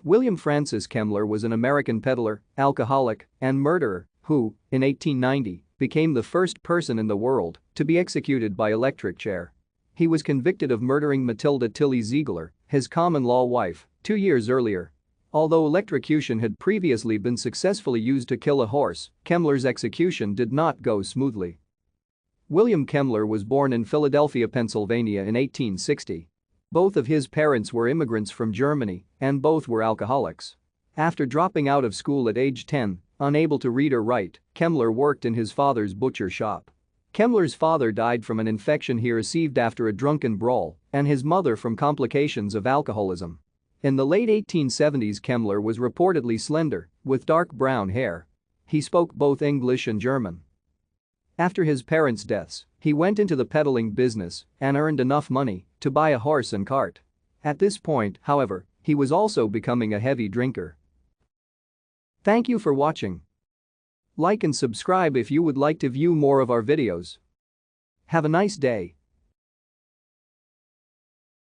William Francis Kemmler was an American peddler, alcoholic, and murderer who, in 1890, became the first person in the world to be executed by electric chair. He was convicted of murdering Matilda Tillie Ziegler, his common-law wife, 2 years earlier. Although electrocution had previously been successfully used to kill a horse, Kemmler's execution did not go smoothly. William Kemmler was born in Philadelphia, Pennsylvania in 1860. Both of his parents were immigrants from Germany, and both were alcoholics. After dropping out of school at age 10, unable to read or write, Kemmler worked in his father's butcher shop. Kemmler's father died from an infection he received after a drunken brawl, and his mother from complications of alcoholism. In the late 1870s, Kemmler was reportedly slender, with dark brown hair. He spoke both English and German. After his parents' deaths, he went into the peddling business and earned enough money to buy a horse and cart. At this point, however, he was also becoming a heavy drinker. Thank you for watching. Like and subscribe if you would like to view more of our videos. Have a nice day.